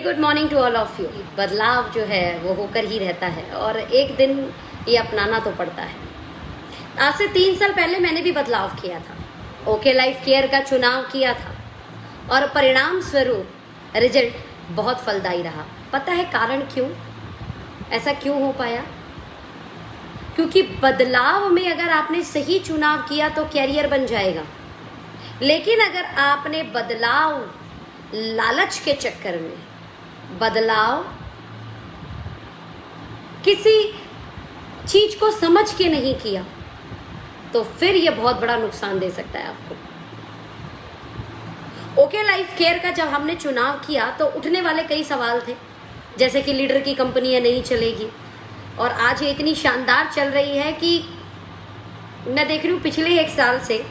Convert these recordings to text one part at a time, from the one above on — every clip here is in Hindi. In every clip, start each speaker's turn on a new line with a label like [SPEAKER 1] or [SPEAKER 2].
[SPEAKER 1] Good morning to all of you. बदलाव जो है वो होकर ही रहता है और एक दिन ये अपनाना तो पड़ता है। आज से 3 साल पहले मैंने भी बदलाव किया था, ओके लाइफ केयर का चुनाव किया था और परिणाम स्वरूप रिजल्ट बहुत फलदायी रहा। पता है कारण क्यों? ऐसा क्यों हो पाया? क्योंकि बदलाव में अगर आपने सही चुनाव किया तो कैरियर बन जाएगा, लेकिन अगर आपने बदलाव लालच के चक्कर में, बदलाव किसी चीज को समझ के नहीं किया तो फिर यह बहुत बड़ा नुकसान दे सकता है आपको। ओके लाइफ केयर का जब हमने चुनाव किया तो उठने वाले कई सवाल थे, जैसे कि लीडर की कंपनी नहीं चलेगी, और आज ये इतनी शानदार चल रही है कि मैं देख रही हूँ पिछले 1 साल से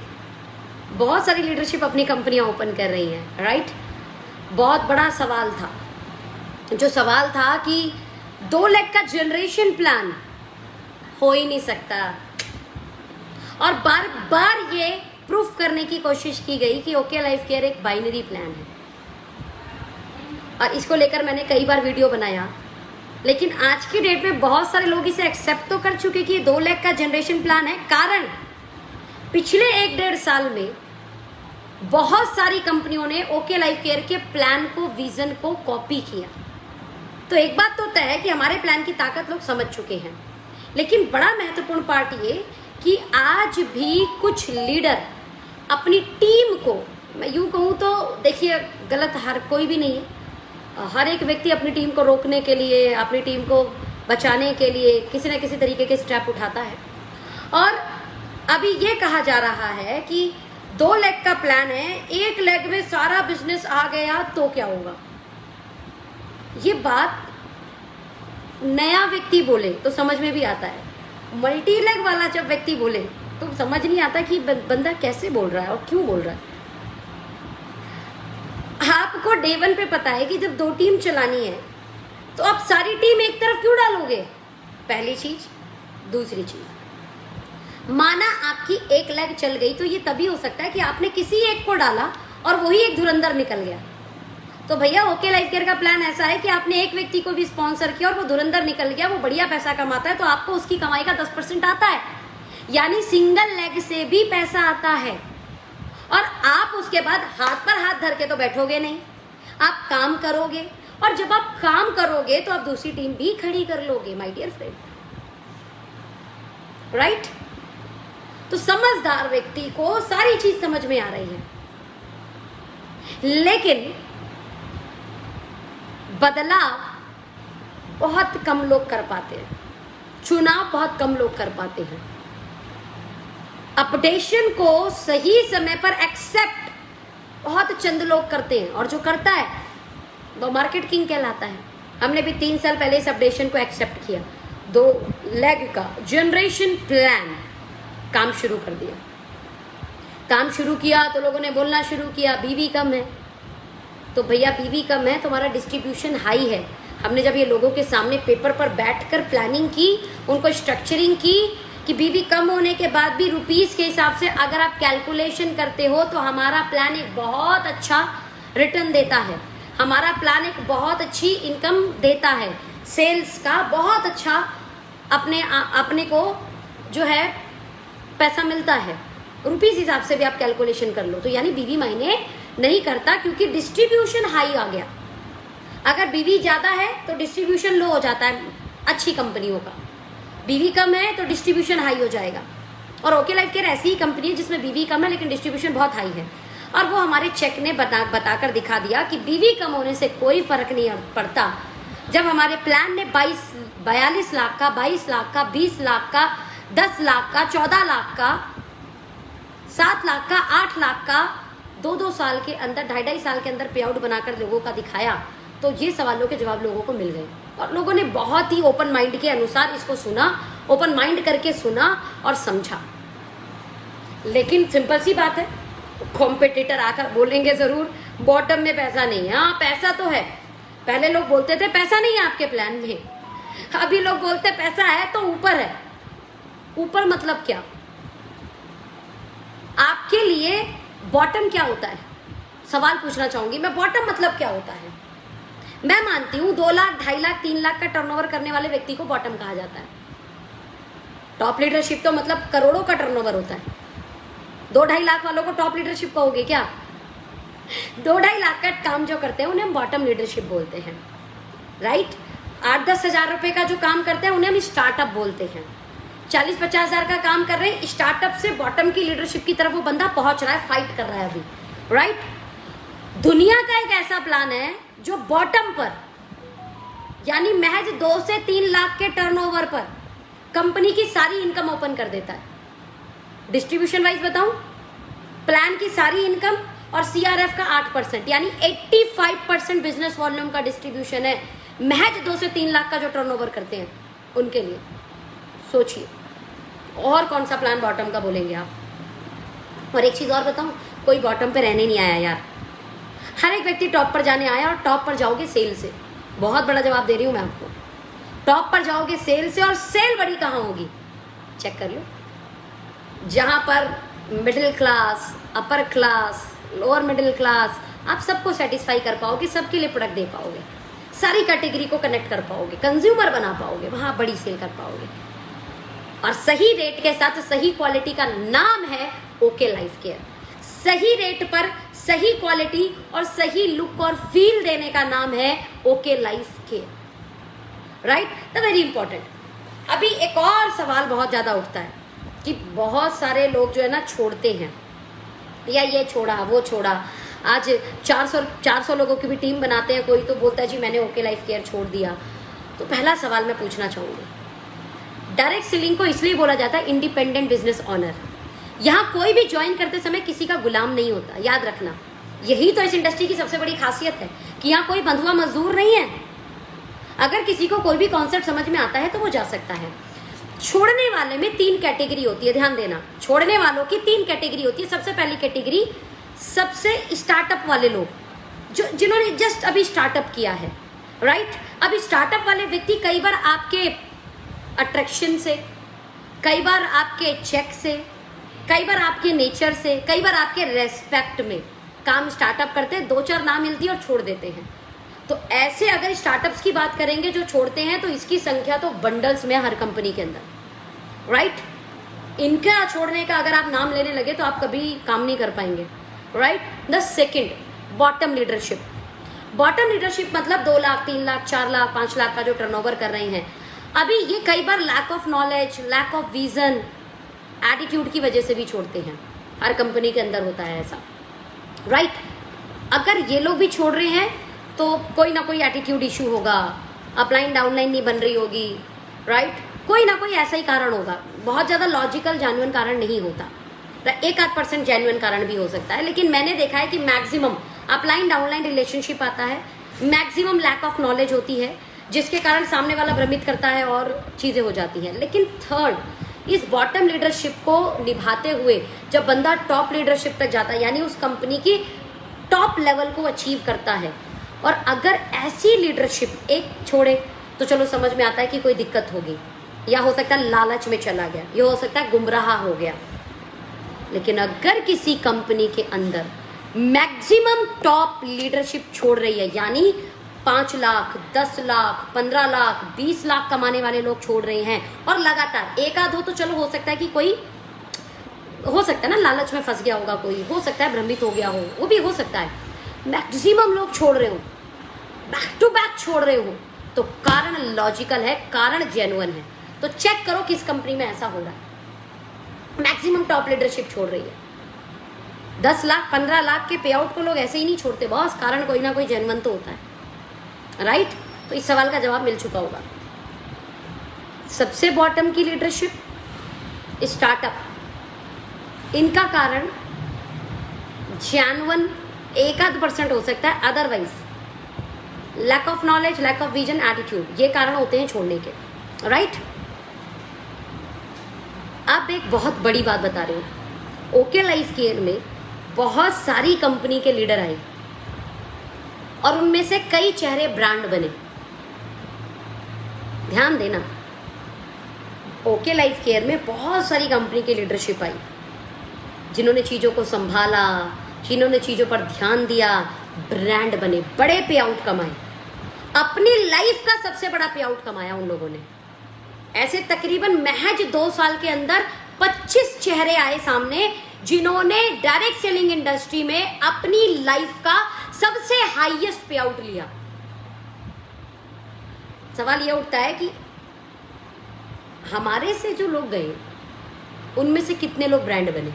[SPEAKER 1] बहुत सारी लीडरशिप अपनी कंपनियां ओपन कर रही हैं, राइट। बहुत बड़ा सवाल था, जो सवाल था कि 2 लाख का जनरेशन प्लान हो ही नहीं सकता, और बार बार ये प्रूफ करने की कोशिश की गई कि ओके लाइफ केयर एक बाइनरी प्लान है, और इसको लेकर मैंने कई बार वीडियो बनाया। लेकिन आज की डेट में बहुत सारे लोग इसे एक्सेप्ट तो कर चुके कि ये 2 लाख का जनरेशन प्लान है। कारण पिछले 1-1.5 साल में बहुत सारी कंपनियों ने ओके लाइफ केयर के प्लान को, विजन को कॉपी किया। तो एक बात तो तय है कि हमारे प्लान की ताकत लोग समझ चुके हैं, लेकिन बड़ा महत्वपूर्ण पार्ट ये कि आज भी कुछ लीडर अपनी टीम को, मैं यूं कहूँ तो देखिए गलत हर कोई भी नहीं है, हर एक व्यक्ति अपनी टीम को रोकने के लिए, अपनी टीम को बचाने के लिए किसी न किसी तरीके के स्टेप उठाता है। और अभी ये कहा जा रहा है कि 2 लाख का प्लान है, 1 लाख में सारा बिजनेस आ गया तो क्या होगा। ये बात नया व्यक्ति बोले तो समझ में भी आता है, मल्टी लाख वाला जब व्यक्ति बोले तो समझ नहीं आता कि बंदा कैसे बोल रहा है और क्यों बोल रहा है। आपको डे 1 पे पता है कि जब 2 टीम चलानी है तो आप सारी टीम एक तरफ क्यों डालोगे? पहली चीज। दूसरी चीज, माना आपकी 1 लाख चल गई तो ये तभी हो सकता है कि आपने किसी एक को डाला और वही एक धुरंधर निकल गया। तो भैया ओके लाइफ केयर का प्लान ऐसा है कि आपने एक व्यक्ति को भी स्पॉन्सर किया और वो धुरंधर निकल गया, वो बढ़िया पैसा कमाता है, तो आपको उसकी कमाई का 10% आता है, यानी सिंगल लेग से भी पैसा आता है। और आप उसके बाद हाथ पर हाथ धर के तो बैठोगे नहीं, आप काम करोगे, और जब आप काम करोगे तो आप दूसरी टीम भी खड़ी कर लोगे, माय डियर फ्रेंड, राइट। तो समझदार व्यक्ति को सारी चीज समझ में आ रही है, लेकिन बदलाव बहुत कम लोग कर पाते हैं, चुनाव बहुत कम लोग कर पाते हैं, अपडेशन को सही समय पर एक्सेप्ट बहुत चंद लोग करते हैं, और जो करता है वो मार्केट किंग कहलाता है। हमने भी 3 साल पहले इस अपडेशन को एक्सेप्ट किया, 2 लाख का जनरेशन प्लान, काम शुरू कर दिया। काम शुरू किया तो लोगों ने बोलना शुरू किया बीवी कम है, तो भैया बीवी कम है, तुम्हारा डिस्ट्रीब्यूशन हाई है। हमने जब ये लोगों के सामने पेपर पर बैठकर प्लानिंग की, उनको स्ट्रक्चरिंग की कि बीवी कम होने के बाद भी रुपीस के हिसाब से अगर आप कैलकुलेशन करते हो तो हमारा प्लान एक बहुत अच्छा रिटर्न देता है, हमारा प्लान एक बहुत अच्छी इनकम देता है, सेल्स का बहुत अच्छा अपने को जो है पैसा मिलता है, रुपीस हिसाब से भी आप कैलकुलेशन कर लो, तो यानी बीवी मायने नहीं करता, क्योंकि डिस्ट्रीब्यूशन हाई आ गया। अगर बीवी ज्यादा है तो डिस्ट्रीब्यूशन लो हो जाता है अच्छी कंपनियों का, बीवी कम है तो डिस्ट्रीब्यूशन हाई हो जाएगा। और ओके लाइफ केयर ऐसी ही कंपनी है जिसमें बीवी कम है लेकिन डिस्ट्रीब्यूशन बहुत हाई है, और वो हमारे चेक ने बताकर दिखा दिया कि बीवी कम होने से कोई फर्क नहीं पड़ता। जब हमारे प्लान ने 42 लाख का, 22 लाख का, 20 लाख का, 10 लाख का, 14 लाख का, 7 लाख का, 8 लाख का 2-2 साल के अंदर, 2.5 साल के अंदर पे आउट बनाकर लोगों का दिखाया, तो ये सवालों के जवाब लोगों को मिल गए, और लोगों ने बहुत ही ओपन माइंड के अनुसार इसको सुना, ओपन माइंड करके सुना और समझा। लेकिन सिंपल सी बात है, कॉम्पिटिटर आकर बोलेंगे जरूर बॉटम में पैसा नहीं है। हाँ, पैसा तो है। पहले लोग बोलते थे पैसा नहीं है आपके प्लान में, अभी लोग बोलते पैसा है तो ऊपर है। ऊपर मतलब क्या? आपके लिए बॉटम क्या होता है? सवाल पूछना चाहूंगी मैं, बॉटम मतलब क्या होता है? मैं मानती हूं 2 लाख, 2.5 लाख, 3 लाख का टर्नओवर करने वाले व्यक्ति को बॉटम कहा जाता है। टॉप लीडरशिप तो मतलब करोड़ों का टर्नओवर होता है। 2-2.5 लाख वालों को टॉप लीडरशिप कहोगे क्या? 2-2.5 लाख का काम जो करते हैं उन्हें हम बॉटम लीडरशिप बोलते हैं, राइट। 8-10 हजार रुपए का जो काम करते हैं उन्हें हम स्टार्टअप बोलते हैं। 40-50 हजार का काम कर रहे हैं, स्टार्टअप से बॉटम की लीडरशिप की तरफ वो बंदा पहुंच रहा है, फाइट कर रहा है अभी, राइट। दुनिया का एक ऐसा प्लान है जो बॉटम पर, यानी महज 2 से 3 लाख के टर्नओवर पर कंपनी की सारी इनकम ओपन कर देता है। डिस्ट्रीब्यूशन वाइज बताऊं, प्लान की सारी इनकम और सीआरएफ का 8%, यानी 85% बिजनेस वॉल्यूम का डिस्ट्रीब्यूशन है महज 2 से 3 लाख का जो टर्नओवर करते हैं उनके लिए। सोचिए और कौन सा प्लान बॉटम का बोलेंगे आप। और एक चीज और बताऊं, कोई बॉटम पे रहने नहीं आया यार, हर एक व्यक्ति टॉप पर जाने आया। और टॉप पर जाओगे सेल से, बहुत बड़ा जवाब दे रही हूं मैं आपको। टॉप पर जाओगे सेल से, और सेल बड़ी कहां होगी चेक कर लो, जहां पर middle class, upper class, lower middle class, आप सबको सेटिस्फाई कर पाओगे, सबके लिए प्रोडक्ट दे पाओगे, सारी कैटेगरी को कनेक्ट कर पाओगे, कंज्यूमर बना पाओगे, वहां बड़ी सेल कर पाओगे। और सही रेट के साथ सही क्वालिटी का नाम है ओके लाइफ केयर। सही रेट पर सही क्वालिटी और सही लुक और फील देने का नाम है okay life care, right. The very important. अभी एक और सवाल बहुत ज्यादा उठता है कि बहुत सारे लोग जो है ना छोड़ते हैं, या ये छोड़ा वो छोड़ा। आज 400 लोगों की भी टीम बनाते हैं, कोई तो बोलता है जी मैंने ओके लाइफ केयर छोड़ दिया। तो पहला सवाल मैं पूछना चाहूंगी, डायरेक्ट सेलिंग को इसलिए बोला जाता है इंडिपेंडेंट बिजनेस ऑनर। यहाँ कोई भी ज्वाइन करते समय किसी का गुलाम नहीं होता, याद रखना। यही तो इस इंडस्ट्री की सबसे बड़ी खासियत है कि यहाँ कोई बंधुआ मजदूर नहीं है। अगर किसी को कोई भी कॉन्सेप्ट समझ में आता है तो वो जा सकता है। छोड़ने वाले में 3 कैटेगरी होती है, ध्यान देना। छोड़ने वालों की 3 कैटेगरी होती है। सबसे पहली कैटेगरी सबसे स्टार्टअप वाले लोग, जो जिन्होंने जस्ट अभी स्टार्टअप किया है, राइट। अब स्टार्टअप वाले व्यक्ति कई बार आपके अट्रैक्शन से, कई बार आपके चेक से, कई बार आपके नेचर से, कई बार आपके रेस्पेक्ट में काम स्टार्टअप करते हैं, 2-4 ना मिलती और छोड़ देते हैं। तो ऐसे अगर स्टार्टअप्स की बात करेंगे जो छोड़ते हैं, तो इसकी संख्या तो बंडल्स में हर कंपनी के अंदर, राइट। इनका छोड़ने का अगर आप नाम लेने लगे तो आप कभी काम नहीं कर पाएंगे, right. The second, bottom leadership. Bottom leadership मतलब 2 लाख, 3 लाख, 4 लाख, 5 लाख का जो टर्नओवर कर रहे हैं, अभी ये कई बार lack of knowledge, lack of vision, attitude की वजह से भी छोड़ते हैं। हर कंपनी के अंदर होता है ऐसा, राइट। अगर ये लोग भी छोड़ रहे हैं तो कोई ना कोई एटीट्यूड इशू होगा, अपलाइन डाउनलाइन नहीं बन रही होगी, राइट। कोई ना कोई ऐसा ही कारण होगा। बहुत ज़्यादा लॉजिकल जेन्युइन कारण नहीं होता, 1-8% जेन्युइन कारण भी हो सकता है। लेकिन मैंने देखा है कि मैक्सिमम अपलाइन डाउनलाइन रिलेशनशिप आता है, मैक्सिमम लैक ऑफ नॉलेज होती है, जिसके कारण सामने वाला भ्रमित करता है और चीज़ें हो जाती हैं। लेकिन थर्ड, इस बॉटम लीडरशिप को निभाते हुए जब बंदा टॉप लीडरशिप तक जाता है, यानी उस कंपनी की टॉप लेवल को अचीव करता है, और अगर ऐसी लीडरशिप एक छोड़े तो चलो समझ में आता है कि कोई दिक्कत होगी, या हो सकता है लालच में चला गया, या हो सकता है गुमराह हो गया। लेकिन अगर किसी कंपनी के अंदर मैक्सिमम टॉप लीडरशिप छोड़ रही है, यानी 5 लाख, 10 लाख, 15 लाख, 20 लाख कमाने वाले लोग छोड़ रहे हैं, और लगातार एक आध हो तो चलो हो सकता है कि कोई, हो सकता है ना लालच में फंस गया होगा, कोई हो सकता है भ्रमित हो गया हो, वो भी हो सकता है। मैक्सिमम लोग छोड़ रहे हो, बैक टू बैक छोड़ रहे हो, तो कारण लॉजिकल है, कारण जेन्युइन है। तो चेक करो किस कंपनी में ऐसा हो रहा है। मैक्सिमम टॉप लीडरशिप छोड़ रही है। 10 लाख 15 लाख के पे आउट को लोग ऐसे ही नहीं छोड़ते बॉस, कारण कोई ना कोई जेन्युइन तो होता है, राइट। तो इस सवाल का जवाब मिल चुका होगा। सबसे बॉटम की लीडरशिप, स्टार्टअप, इनका कारण जेन्युइन 1-8% हो सकता है, otherwise lack of knowledge, lack of vision, attitude, ये कारण होते हैं छोड़ने के, राइट। अब एक बहुत बड़ी बात बता रही हूँ। ओके लाइफ केयर में बहुत सारी कंपनी के लीडर आए और उनमें से कई चेहरे ब्रांड बने। ध्यान देना, ओके लाइफ केयर में बहुत सारी कंपनी की लीडरशिप आई, जिन्होंने चीज़ों को संभाला, जिन्होंने चीज़ों पर ध्यान दिया, ब्रांड बने, बड़े पे आउट कमाए। अपनी लाइफ का सबसे बड़ा पे आउट कमाया उन लोगों ने। ऐसे तकरीबन महज 2 साल के अंदर 25 चेहरे आए सामने जिन्होंने डायरेक्ट सेलिंग इंडस्ट्री में अपनी लाइफ का सबसे हाईएस्ट पे आउट लिया। सवाल यह उठता है कि हमारे से जो लोग गए उनमें से कितने लोग ब्रांड बने।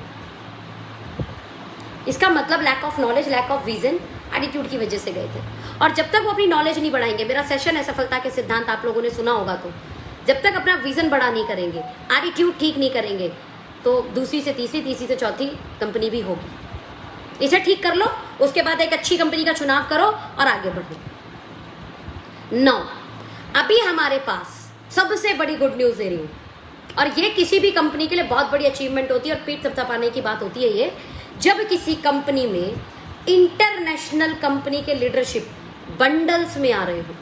[SPEAKER 1] इसका मतलब lack of knowledge, lack of vision, attitude की वजह से गए थे। और जब तक वो अपनी नॉलेज नहीं बढ़ाएंगे, मेरा सेशन है सफलता के सिद्धांत, आप लोगों ने सुना होगा, तो जब तक अपना विजन बड़ा नहीं करेंगे, एटीट्यूड ठीक नहीं करेंगे, तो दूसरी से तीसरी, तीसरी से चौथी कंपनी भी होगी। इसे ठीक कर लो, उसके बाद एक अच्छी कंपनी का चुनाव करो और आगे बढ़ो। 9, अभी हमारे पास सबसे बड़ी गुड न्यूज दे रही हूं, और ये किसी भी कंपनी के लिए बहुत बड़ी अचीवमेंट होती है और पीठ थपथपाने की बात होती है ये, जब किसी कंपनी में इंटरनेशनल कंपनी के लीडरशिप बंडल्स में आ रहे हो।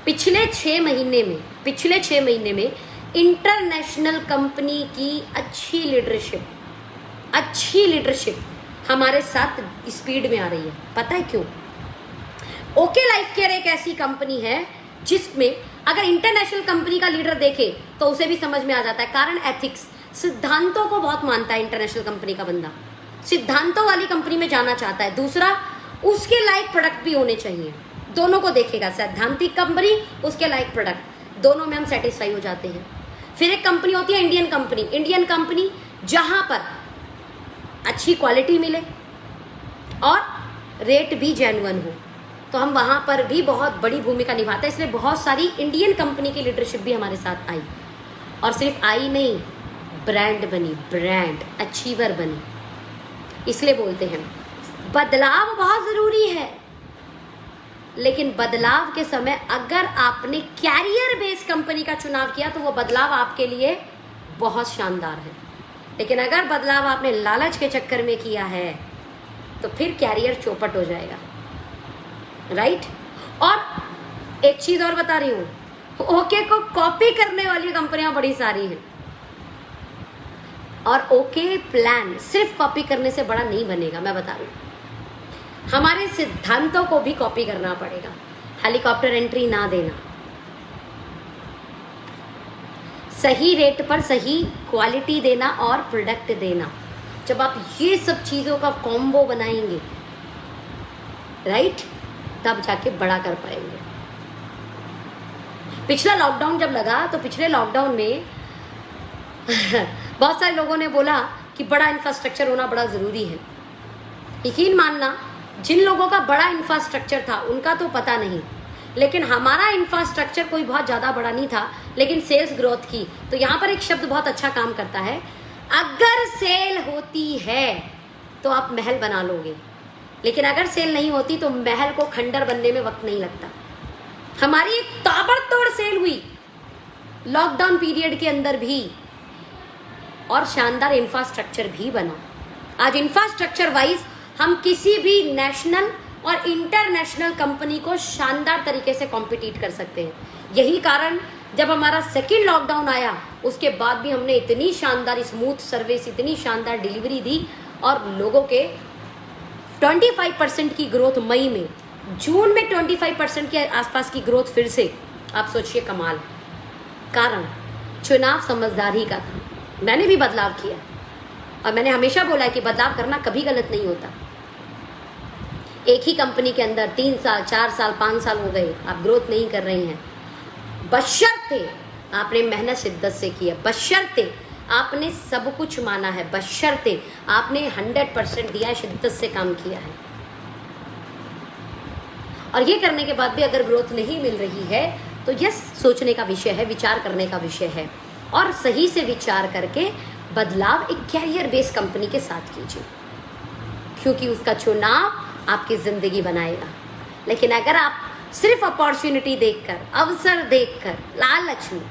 [SPEAKER 1] पिछले 6 महीने में इंटरनेशनल कंपनी की अच्छी लीडरशिप हमारे साथ स्पीड में आ रही है। पता है क्यों? ओके लाइफ केयर एक ऐसी कंपनी है जिसमें अगर इंटरनेशनल कंपनी का लीडर देखे तो उसे भी समझ में आ जाता है। कारण एथिक्स, सिद्धांतों को बहुत मानता है इंटरनेशनल कंपनी का बंदा, सिद्धांतों वाली कंपनी में जाना चाहता है। दूसरा, उसके लायक प्रोडक्ट भी होने चाहिए। दोनों को देखेगा, सैद्धांतिक कंपनी, उसके लायक प्रोडक्ट, दोनों में हम सेटिस्फाई हो जाते हैं। फिर एक कंपनी होती है इंडियन कंपनी जहां पर अच्छी क्वालिटी मिले और रेट भी जेन्युइन हो, तो हम वहां पर भी बहुत बड़ी भूमिका निभाते हैं। इसलिए बहुत सारी इंडियन कंपनी की लीडरशिप भी हमारे साथ आई, और सिर्फ आई नहीं, ब्रांड बनी, ब्रांड अचीवर बनी। इसलिए बोलते हैं बदलाव बहुत जरूरी है, लेकिन बदलाव के समय अगर आपने कैरियर बेस कंपनी का चुनाव किया तो वो बदलाव आपके लिए बहुत शानदार है। लेकिन अगर बदलाव आपने लालच के चक्कर में किया है तो फिर कैरियर चौपट हो जाएगा, राइट। और एक चीज और बता रही हूं, ओके को कॉपी करने वाली कंपनियां बड़ी सारी हैं, और ओके प्लान सिर्फ कॉपी करने से बड़ा नहीं बनेगा। मैं बता रही हूं, हमारे सिद्धांतों को भी कॉपी करना पड़ेगा। हेलीकॉप्टर एंट्री ना देना, सही रेट पर सही क्वालिटी देना और प्रोडक्ट देना। जब आप ये सब चीजों का कॉम्बो बनाएंगे, राइट, तब जाके बड़ा कर पाएंगे। पिछला लॉकडाउन जब लगा तो पिछले लॉकडाउन में बहुत सारे लोगों ने बोला कि बड़ा इंफ्रास्ट्रक्चर होना बड़ा जरूरी है। यकीन मानना, जिन लोगों का बड़ा इंफ्रास्ट्रक्चर था उनका तो पता नहीं, लेकिन हमारा इंफ्रास्ट्रक्चर कोई बहुत ज़्यादा बड़ा नहीं था, लेकिन सेल्स ग्रोथ की। तो यहाँ पर एक शब्द बहुत अच्छा काम करता है, अगर सेल होती है तो आप महल बना लोगे, लेकिन अगर सेल नहीं होती तो महल को खंडर बनने में वक्त नहीं लगता। हमारी एक ताबड़तोड़ सेल हुई लॉकडाउन पीरियड के अंदर भी, और शानदार इंफ्रास्ट्रक्चर भी बना। आज इंफ्रास्ट्रक्चर वाइज हम किसी भी नेशनल और इंटरनेशनल कंपनी को शानदार तरीके से कॉम्पिटिट कर सकते हैं। यही कारण जब हमारा सेकेंड लॉकडाउन आया उसके बाद भी हमने इतनी शानदार स्मूथ सर्विस, इतनी शानदार डिलीवरी दी, और लोगों के 25% की ग्रोथ मई में, जून में 25% के आसपास की ग्रोथ फिर से। आप सोचिए कमाल। कारण चुनाव समझदारी का था। मैंने भी बदलाव किया, और मैंने हमेशा बोला कि बदलाव करना कभी गलत नहीं होता। एक ही कंपनी के अंदर 3 साल, 4 साल, 5 साल हो गए, आप ग्रोथ नहीं कर रहे हैं, बशर्ते आपने मेहनत शिद्दत से की है, बशर्ते आपने सब कुछ माना है, बशर्ते आपने 100% दिया है, शिद्दत से काम किया है। और ये करने के बाद भी अगर ग्रोथ नहीं मिल रही है तो यस, सोचने का विषय है, विचार करने का विषय है, और सही से विचार करके बदलाव एक कैरियर बेस्ड कंपनी के साथ कीजिए, क्योंकि उसका चुनाव आपकी जिंदगी बनाएगा। लेकिन अगर आप सिर्फ अपॉर्चुनिटी देखकर, अवसर देखकर, लालच में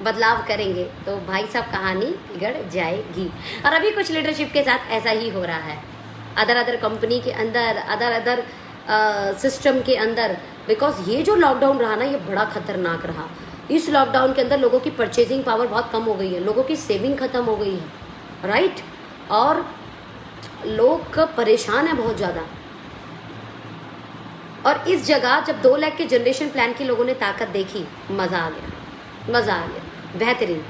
[SPEAKER 1] बदलाव करेंगे तो भाई साहब कहानी बिगड़ जाएगी। और अभी कुछ लीडरशिप के साथ ऐसा ही हो रहा है, अदर कंपनी के अंदर, अदर सिस्टम के अंदर। बिकॉज ये जो लॉकडाउन रहा ना, ये बड़ा खतरनाक रहा। इस लॉकडाउन के अंदर लोगों की परचेजिंग पावर बहुत कम हो गई है, लोगों की सेविंग खत्म हो गई है, राइट, और लोग परेशान है बहुत ज़्यादा। और इस जगह जब 2 लाख के जनरेशन प्लान की लोगों ने ताकत देखी, मज़ा आ गया, मज़ा आ गया, बेहतरीन।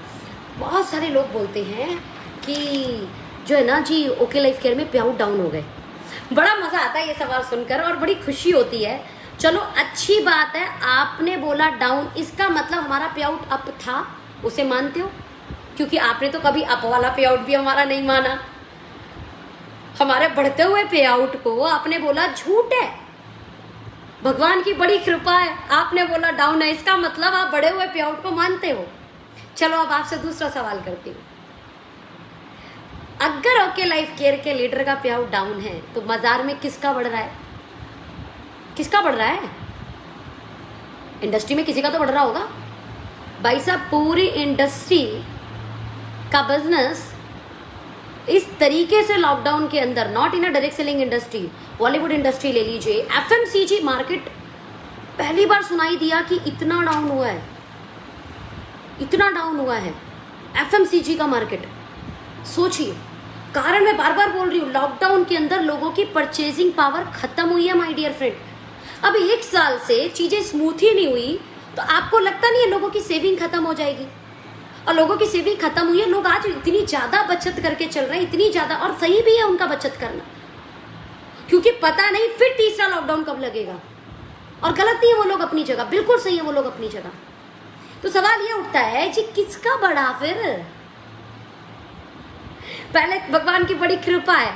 [SPEAKER 1] बहुत सारे लोग बोलते हैं कि जो है ना जी ओके लाइफ केयर में पे आउट डाउन हो गए। बड़ा मज़ा आता है ये सवाल सुनकर और बड़ी खुशी होती है। चलो अच्छी बात है, आपने बोला डाउन, इसका मतलब हमारा पे आउट अप था, उसे मानते हो? क्योंकि आपने तो कभी अप वाला पे आउट भी हमारा नहीं माना। हमारे बढ़ते हुए पे आउट को आपने बोला झूठ है, भगवान की बड़ी कृपा है, आपने बोला डाउन है, इसका मतलब आप बढ़े हुए पे आउट को मानते हो। चलो अब आपसे दूसरा सवाल करती हूँ। अगर ओके लाइफ केयर के लीडर का पे आउट डाउन है तो बाजार में किसका बढ़ रहा है? किसका बढ़ रहा है? इंडस्ट्री में किसी का तो बढ़ रहा होगा भाई साहब। पूरी इंडस्ट्री का बिजनेस इस तरीके से लॉकडाउन के अंदर, not in a direct selling industry, Bollywood industry ले लीजिए, एफएमसीजी मार्केट पहली बार सुनाई दिया कि इतना डाउन हुआ है, इतना डाउन हुआ है एफएमसीजी का मार्केट। सोचिए, कारण मैं बार बार बोल रही हूँ, लॉकडाउन के अंदर लोगों की परचेजिंग पावर खत्म हुई है माय डियर फ्रेंड। अब 1 साल से चीजें स्मूथ ही नहीं हुई तो आपको लगता नहीं है लोगों की सेविंग खत्म हो जाएगी? और लोगों की सेविंग खत्म हुई है, लोग आज इतनी ज्यादा बचत करके चल रहे हैं, इतनी ज्यादा, और सही भी है उनका बचत करना, क्योंकि पता नहीं फिर तीसरा लॉकडाउन कब लगेगा। और गलत नहीं है वो लोग अपनी जगह, बिल्कुल सही है वो लोग अपनी जगह। तो सवाल ये उठता है जी किसका बढ़ा फिर? पहले भगवान की बड़ी कृपा है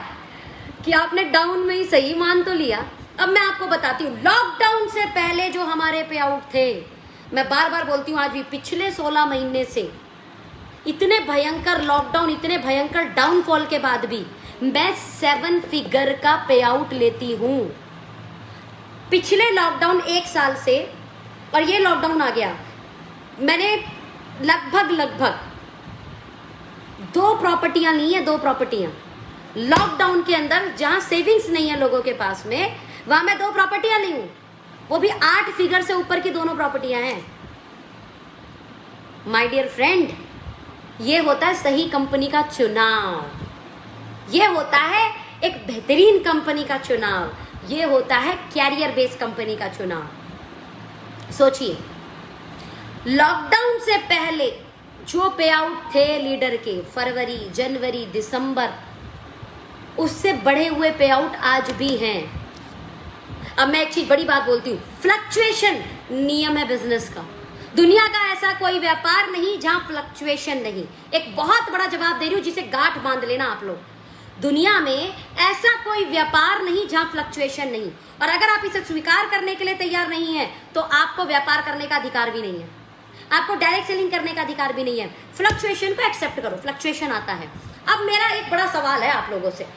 [SPEAKER 1] कि आपने डाउन में ही सही मान तो लिया। अब मैं आपको बताती हूँ, लॉकडाउन से पहले जो हमारे पे आउट थे, मैं बार बार बोलती हूँ आज भी, पिछले 16 महीने से इतने भयंकर लॉकडाउन, इतने भयंकर डाउनफॉल के बाद भी मैं 7 फिगर का पे आउट लेती हूँ। पिछले लॉकडाउन 1 साल से और ये लॉकडाउन आ गया, मैंने लगभग 2 प्रॉपर्टियां ली हैं, 2 प्रॉपर्टियां लॉकडाउन के अंदर, जहां सेविंग्स नहीं है लोगों के पास में, वहां मैं 2 प्रॉपर्टियां ली हूं, वो भी 8 फिगर से ऊपर की दोनों प्रॉपर्टियां हैं। माय डियर फ्रेंड, ये होता है सही कंपनी का चुनाव, ये होता है एक बेहतरीन कंपनी का चुनाव, ये होता है कैरियर बेस्ड कंपनी का चुनाव। सोचिए, लॉकडाउन से पहले जो पे आउट थे लीडर के फरवरी, जनवरी, दिसंबर, उससे बढ़े हुए पे आउट आज भी हैं। अब मैं एक चीज बड़ी बात बोलती हूँ, फ्लक्चुएशन नियम है बिजनेस का। दुनिया का ऐसा कोई व्यापार नहीं जहां फ्लक्चुएशन नहीं। एक बहुत बड़ा जवाब दे रही हूं जिसे गांठ बांध लेना आप लोग, दुनिया में ऐसा कोई व्यापार नहीं जहां फ्लक्चुएशन नहीं। और अगर आप इसे स्वीकार करने के लिए तैयार नहीं है तो आपको व्यापार करने का अधिकार भी नहीं है, आपको डायरेक्ट सेलिंग करने का अधिकार भी नहीं है। फ्लक्चुएशन को एक्सेप्ट करो, फ्लक्चुएशन आता है। अब मेरा एक बड़ा सवाल है आप लोगों से,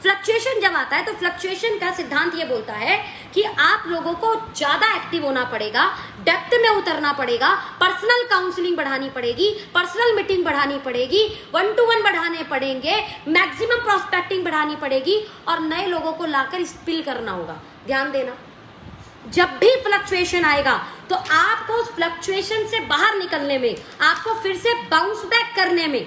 [SPEAKER 1] फ्लक्चुएशन जब आता है तो फ्लक्चुएशन का सिद्धांत ये बोलता है कि आप लोगों को ज्यादा एक्टिव होना पड़ेगा, डेप्थ में उतरना पड़ेगा, पर्सनल काउंसलिंग बढ़ानी पड़ेगी, पर्सनल मीटिंग बढ़ानी पड़ेगी, 1-to-1 बढ़ाने पड़ेंगे, मैक्सिमम प्रोस्पेक्टिंग बढ़ानी पड़ेगी और नए लोगों को लाकर स्पिल करना होगा। ध्यान देना, जब भी फ्लक्चुएशन आएगा तो आपको उस फ्लक्चुएशन से बाहर निकलने में, आपको फिर से बाउंस बैक करने में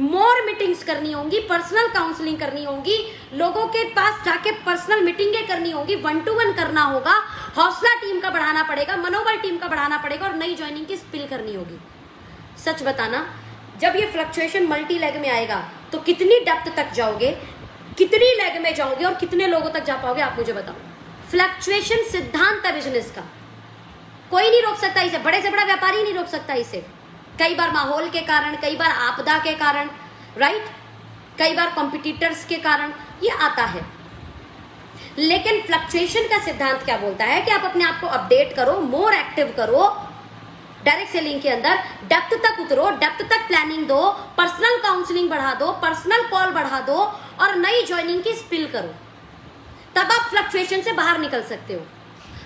[SPEAKER 1] मोर मीटिंग्स करनी होंगी, पर्सनल काउंसलिंग करनी होगी, लोगों के पास जाके पर्सनल मीटिंगें करनी होंगी, 1-to-1 करना होगा, हौसला टीम का बढ़ाना पड़ेगा, मनोबल टीम का बढ़ाना पड़ेगा और नई ज्वाइनिंग की स्पिल करनी होगी। सच बताना, जब ये फ्लक्चुएशन मल्टी लेग में आएगा तो कितनी डेप्थ तक जाओगे, कितनी लेग में जाओगे और कितने लोगों तक जा पाओगे, आप मुझे बताओ। फ्लक्चुएशन सिद्धांत है बिजनेस का, कोई नहीं रोक सकता इसे, बड़े से बड़ा व्यापारी नहीं रोक सकता इसे। कई बार माहौल के कारण, कई बार आपदा के कारण, राइट, कई बार कॉम्पिटिटर्स के कारण ये आता है। लेकिन फ्लक्चुएशन का सिद्धांत क्या बोलता है कि आप अपने आप को अपडेट करो, मोर एक्टिव करो, डायरेक्ट सेलिंग के अंदर डेप्थ तक उतरो, डेप्थ तक प्लानिंग दो, पर्सनल काउंसलिंग बढ़ा दो, पर्सनल कॉल बढ़ा दो और नई ज्वाइनिंग की स्पिल करो, तब आप फ्लक्चुएशन से बाहर निकल सकते हो।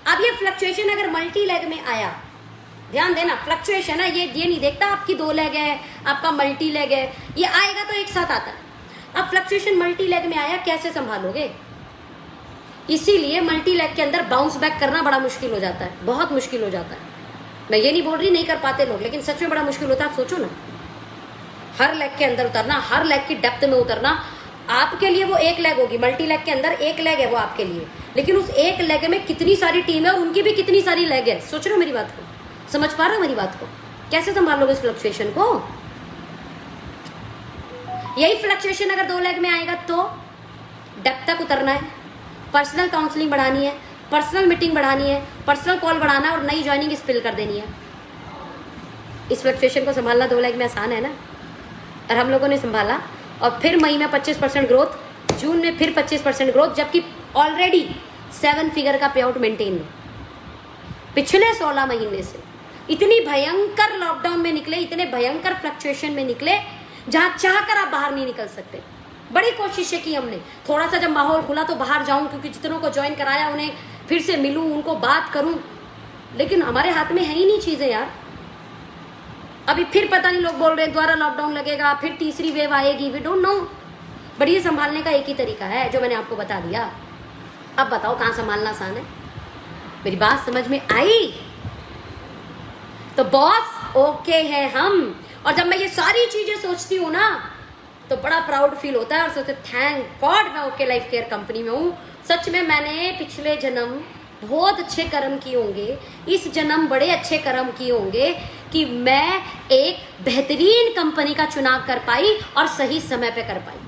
[SPEAKER 1] अब ये फ्लक्चुएशन अगर मल्टी लेग में आया, ध्यान देना, फ्लक्चुएशन है ये नहीं देखता आपकी 2 लेग है, आपका मल्टी लेग है, ये आएगा तो एक साथ आता है। अब फ्लक्चुएशन मल्टी लेग में आया, कैसे संभालोगे? इसीलिए मल्टी लेग के अंदर बाउंस बैक करना बड़ा मुश्किल हो जाता है, बहुत मुश्किल हो जाता है। मैं ये नहीं बोल रही नहीं कर पाते लोग, लेकिन सच में बड़ा मुश्किल होता है। आप सोचो ना, हर लेग के अंदर उतरना, हर लेग की डेप्थ में उतरना, आपके लिए वो एक लेग होगी, मल्टी लेग के अंदर एक लेग है वो आपके लिए, लेकिन उस एक लेग में कितनी सारी टीम है और उनकी भी कितनी सारी लेग है। सोच रहे हो मेरी बात को? समझ पा रहे हो मेरी बात को? कैसे संभालोगे इस फ्लक्चुएशन को? यही फ्लक्चुएशन अगर 2 लेग में आएगा तो डेप्थ तक उतरना है, पर्सनल काउंसलिंग बढ़ानी है, पर्सनल मीटिंग बढ़ानी है, पर्सनल कॉल बढ़ाना है और नई ज्वाइनिंग स्पिल कर देनी है। इस फ्लक्चुएशन को संभालना 2 लेग में आसान है ना? और हम लोगों ने संभाला, और फिर मई में 25% ग्रोथ, जून में फिर 25% ग्रोथ, जबकि ऑलरेडी 7 फिगर का पे आउट मेंटेन है। पिछले 16 महीने से इतनी भयंकर लॉकडाउन में निकले, इतने भयंकर फ्लक्चुएशन में निकले जहां चाहकर आप बाहर नहीं निकल सकते। बड़ी कोशिशें की हमने, थोड़ा सा जब माहौल खुला तो बाहर जाऊं, क्योंकि जितनों को ज्वाइन कराया उन्हें फिर से मिलूं, उनको बात करूं, लेकिन हमारे हाथ में है ही नहीं चीजें यार। अभी फिर पता नहीं, लोग बोल रहे हैं दोबारा लॉकडाउन लगेगा, फिर तीसरी वेव आएगी, वी डोंट नो। बट ये संभालने का एक ही तरीका है जो मैंने आपको बता दिया। अब बताओ कहाँ संभालना आसान है? मेरी बात समझ में आई? तो बॉस ओके है हम। और जब मैं ये सारी चीजें सोचती हूँ ना तो बड़ा प्राउड फील होता है और सोचते थैंक गॉड मैं ओके लाइफ केयर कंपनी में हूँ। सच में मैंने पिछले जन्म बहुत अच्छे कर्म किए होंगे, इस जन्म बड़े अच्छे कर्म किए होंगे कि मैं एक बेहतरीन कंपनी का चुनाव कर पाई और सही समय पे कर पाई।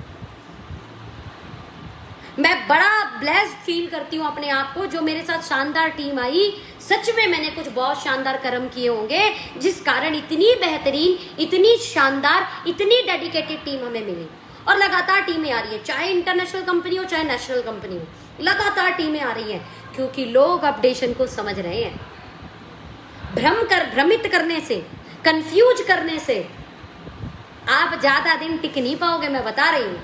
[SPEAKER 1] मैं बड़ा ब्लेस्ड फील करती हूँ अपने आप को, जो मेरे साथ शानदार टीम आई। सच में मैंने कुछ बहुत शानदार कर्म किए होंगे जिस कारण इतनी बेहतरीन, इतनी शानदार, इतनी डेडिकेटेड टीम हमें मिली। और लगातार टीमें आ रही है, चाहे इंटरनेशनल कंपनी हो चाहे नेशनल कंपनी हो, लगातार टीमें आ रही हैं, क्योंकि लोग अपडेशन को समझ रहे हैं। भ्रमित करने से, कंफ्यूज करने से आप ज्यादा दिन टिक नहीं पाओगे, मैं बता रही हूं।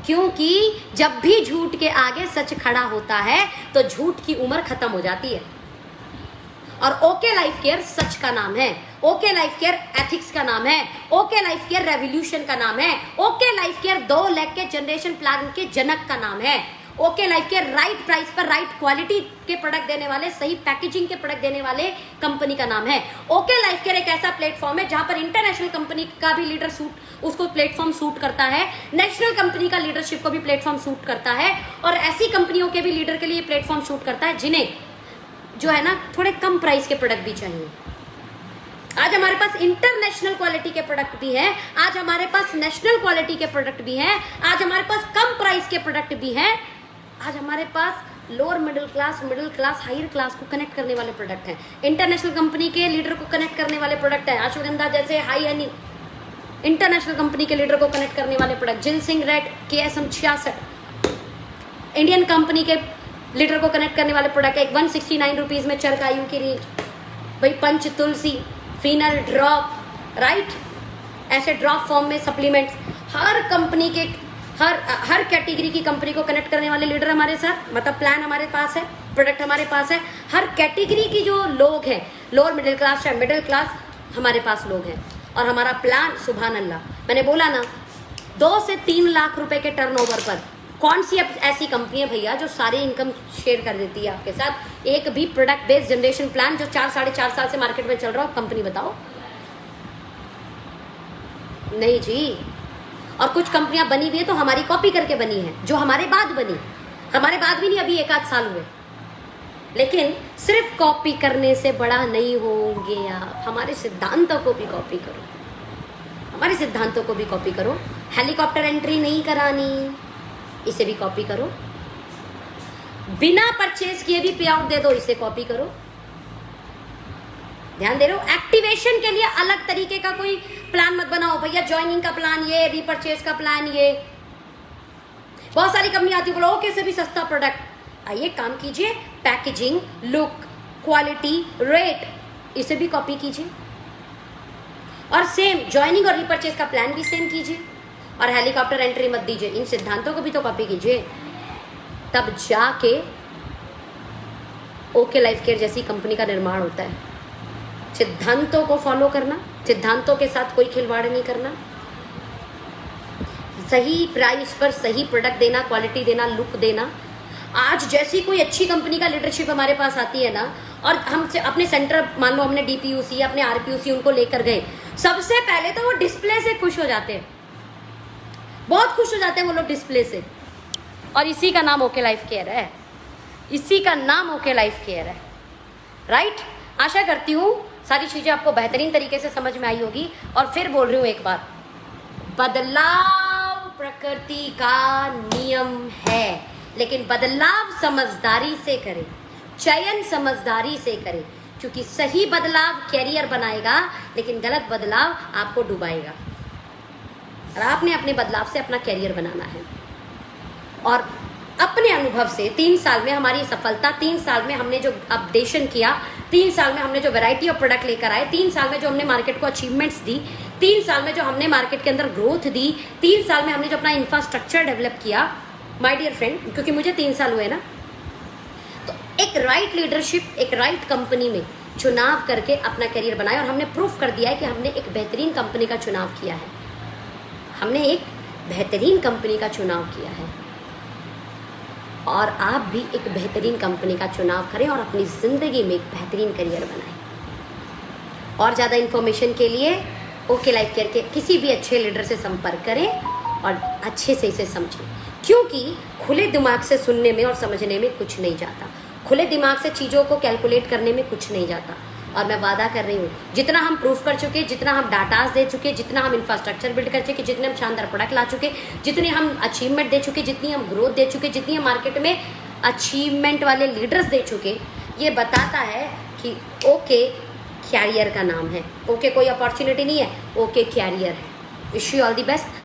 [SPEAKER 1] क्योंकि जब भी झूठ के आगे सच खड़ा होता है तो झूठ की उम्र खत्म हो जाती है। और ओके लाइफ केयर सच का नाम है, ओके लाइफ केयर एथिक्स का नाम है, ओके लाइफ केयर रेवोल्यूशन का नाम है, ओके लाइफ केयर 2 लेग के जनरेशन प्लान के जनक का नाम है, okay life care right price पर राइट क्वालिटी के प्रोडक्ट देने वाले, सही पैकेजिंग के प्रोडक्ट देने वाले कंपनी का नाम है। ओके लाइफ केयर एक ऐसा प्लेटफॉर्म है जहां पर इंटरनेशनल कंपनी का भी लीडर उसको प्लेटफॉर्म सूट करता है, नेशनल कंपनी का लीडरशिप को भी प्लेटफॉर्म सूट करता है, और ऐसी कंपनियों के भी लीडर के लिए प्लेटफॉर्म सूट करता है जिन्हें जो है ना थोड़े कम प्राइस के प्रोडक्ट भी चाहिए। आज हमारे पास इंटरनेशनल क्वालिटी के प्रोडक्ट भी हैं, आज हमारे पास नेशनल क्वालिटी के प्रोडक्ट भी हैं, आज हमारे पास कम प्राइस के प्रोडक्ट भी हैं, आज हमारे पास lower middle class, higher class को कनेक्ट करने वाले प्रोडक्ट हैं, इंटरनेशनल कंपनी के लीडर को कनेक्ट करने वाले प्रोडक्ट हैं, अश्वगंधा जैसे हाई हनी इंटरनेशनल कंपनी के लीडर को कनेक्ट करने वाले product, ginseng red KSM 66 Indian company के लीडर को कनेक्ट करने वाले प्रोडक्ट है। 169 रुपीज में चरकायु की रेंज, भाई पंच तुलसी, फिनल ड्रॉप, राइट, ऐसे ड्रॉप फॉर्म में सप्लीमेंट्स, हर कंपनी के हर कैटेगरी की कंपनी को कनेक्ट करने वाले लीडर हमारे साथ, मतलब प्लान हमारे पास है, प्रोडक्ट हमारे पास है। हर कैटेगरी की जो लोग हैं, लोअर मिडिल क्लास चाहे मिडिल क्लास, हमारे पास लोग हैं। और हमारा प्लान सुभान अल्लाह, मैंने बोला ना 2 से 3 लाख रुपए के टर्नओवर पर कौन सी ऐसी कंपनी है भैया जो सारी इनकम शेयर कर देती है आपके साथ? एक भी प्रोडक्ट बेस्ड जनरेशन प्लान जो 4-4.5 साल से मार्केट में चल रहा हो, कंपनी बताओ? नहीं जी। और कुछ कंपनियां बनी हुई है तो हमारी कॉपी करके बनी है, जो हमारे बाद बनी, हमारे बाद भी नहीं, अभी 1-8 साल हुए। लेकिन सिर्फ कॉपी करने से बड़ा नहीं होंगे आप, हमारे सिद्धांतों को भी कॉपी करो, हमारे सिद्धांतों को भी कॉपी करो। हेलीकॉप्टर एंट्री नहीं करानी, इसे भी कॉपी करो। बिना परचेज किए भी पे आउट दे दो, इसे कॉपी करो। ध्यान दे रहे हो? एक्टिवेशन के लिए अलग तरीके का कोई प्लान मत बनाओ भैया, ज्वाइनिंग का प्लान ये, रीपरचेज का प्लान ये। बहुत सारी कंपनी आती है, बोलो ओके से भी सस्ता प्रोडक्ट। आइए काम कीजिए, पैकेजिंग, लुक, क्वालिटी, रेट, इसे भी कॉपी कीजिए। और सेम ज्वाइनिंग और रीपरचेज का प्लान भी सेम कीजिए। और हेलीकॉप्टर एंट्री मत दीजिए, इन सिद्धांतों को भी तो कॉपी कीजिए, तब जाके ओके लाइफ केयर जैसी कंपनी का निर्माण होता है। सिद्धांतों को फॉलो करना, सिद्धांतों के साथ कोई खिलवाड़ नहीं करना, सही प्राइस पर सही प्रोडक्ट देना, क्वालिटी देना, लुक देना। आज जैसी कोई अच्छी कंपनी का लीडरशिप हमारे पास आती है ना, और हम अपने सेंटर, मान लो हमने DPUC अपने RPUC उनको लेकर गए, सबसे पहले तो वो डिस्प्ले से खुश हो जाते हैं। बहुत खुश हो जाते हैं वो लोग डिस्प्ले से। और इसी का नाम ओके लाइफ केयर है, इसी का नाम ओके लाइफ केयर है, राइट। आशा करती हूँ सारी चीजें आपको बेहतरीन तरीके से समझ में आई होगी। और फिर बोल रही हूँ एक बार, बदलाव प्रकृति का नियम है, लेकिन बदलाव समझदारी से करें, चयन समझदारी से करें, क्योंकि सही बदलाव कैरियर बनाएगा, लेकिन गलत बदलाव आपको डुबाएगा। और आपने अपने बदलाव से अपना कैरियर बनाना है। और अपने अनुभव से 3 साल में हमारी सफलता, 3 साल में हमने जो अपडेशन किया, 3 साल में हमने जो वैरायटी ऑफ प्रोडक्ट लेकर आए, 3 साल में जो हमने मार्केट को अचीवमेंट्स दी, 3 साल में जो हमने मार्केट के अंदर ग्रोथ दी, 3 साल में हमने जो अपना इंफ्रास्ट्रक्चर डेवलप किया, माय डियर फ्रेंड, क्योंकि मुझे 3 साल हुए ना, तो एक राइट लीडरशिप, एक राइट कंपनी में चुनाव करके अपना करियर बनाया। और हमने प्रूफ कर दिया है कि हमने एक बेहतरीन कंपनी का चुनाव किया है, हमने एक बेहतरीन कंपनी का चुनाव किया है। और आप भी एक बेहतरीन कंपनी का चुनाव करें और अपनी ज़िंदगी में एक बेहतरीन करियर बनाएं। और ज़्यादा इन्फॉर्मेशन के लिए ओके लाइफ केयर के किसी भी अच्छे लीडर से संपर्क करें और अच्छे से इसे समझें, क्योंकि खुले दिमाग से सुनने में और समझने में कुछ नहीं जाता, खुले दिमाग से चीज़ों को कैलकुलेट करने में कुछ नहीं जाता। और मैं वादा कर रही हूँ, जितना हम प्रूफ कर चुके, जितना हम डाटाज दे चुके, जितना हम इंफ्रास्ट्रक्चर बिल्ड कर चुके, जितने हम शानदार प्रोडक्ट ला चुके, जितने हम अचीवमेंट दे चुके, जितनी हम ग्रोथ दे चुके, जितनी हम मार्केट में अचीवमेंट वाले लीडर्स दे चुके, ये बताता है कि ओके कैरियर का नाम है। ओके कोई अपॉर्चुनिटी नहीं है, ओके कैरियर है। Wish you all the best.